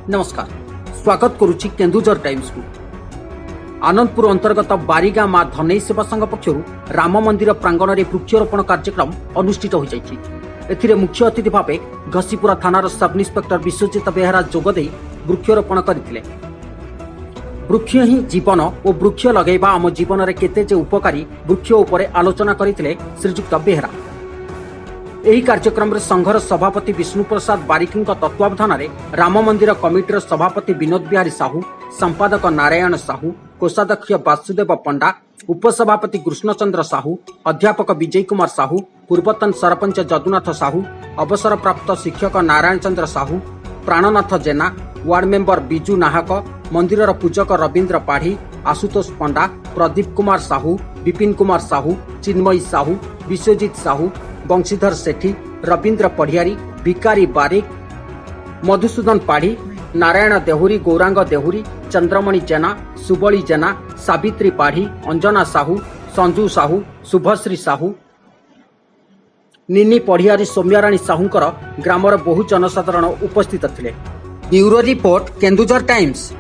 नमस्कार स्वागत करुच्ची केन्दुझर टाइम्स को। आनंदपुर अंतर्गत बारिगा मां धनई सेवा संघ पक्षर राम मंदिर प्रांगण में वृक्षारोपण कार्यक्रम अनुष्ठित हो जाइए। मुख्य अतिथि भाव घसीपुरा थानार सब इन्स्पेक्टर विश्वजित बेहरा जोगदे वृक्षारोपण करते। वृक्ष ही जीवन और वृक्ष लगेबा आम जीवन में केते जे उपकारी वृक्ष उपरे आलोचना करते श्रीजुक्त बेहरा। ଏହି କାର୍ଯ୍ୟକ୍ରମରେ ସଂଘର ସଭାପତି ବିଷ୍ଣୁ ପ୍ରସାଦ ବାରିକଙ୍କ ତତ୍ତ୍ୱାବଧାନରେ ରାମ ମନ୍ଦିର କମିଟିର ସଭାପତି ବିନୋଦ ବିହାରୀ ସାହୁ, ସମ୍ପାଦକ ନାରାୟଣ ସାହୁ, କୋଷାଧ୍ୟକ୍ଷ ବାସୁଦେବ ପଣ୍ଡା, ଉପସଭାପତି କୃଷ୍ଣଚନ୍ଦ୍ର ସାହୁ, ଅଧ୍ୟାପକ ବିଜୟ କୁମାର ସାହୁ, ପୂର୍ବତନ ସରପଞ୍ଚ ଯଦୁନାଥ ସାହୁ, ଅବସରପ୍ରାପ୍ତ ଶିକ୍ଷକ ନାରାୟଣ ଚନ୍ଦ୍ର ସାହୁ, ପ୍ରାଣନାଥ ଜେନା, ୱାର୍ଡ ମେମ୍ବର ବିଜୁ ନାହାକ, ମନ୍ଦିରର ପୂଜକ ରବୀନ୍ଦ୍ର ପାଢ଼ୀ, ଆଶୁତୋଷ ପଣ୍ଡା, ପ୍ରଦୀପ କୁମାର ସାହୁ, ବିପିନ କୁମାର ସାହୁ, ଚିନ୍ମୟୀ ସାହୁ, ବିଶ୍ୱଜିତ ସାହୁ, बंशीधर सेठी, रवींद्र पढ़ियारी, भिकारी बारिक, मधुसूदन पाढ़ी, नारायण देहुरी, गौरांग देहुरी, चंद्रमणि जेना, सुबली जेना, सावित्री पाढ़ी, अंजना साहू, संजू साहू, शुभश्री साहू, निनी पढ़ियारी, सौम्याराणी साहूंकर ग्रामर बहु जनसाधारण उपस्थित थिले। Bureau report Keonjhar times.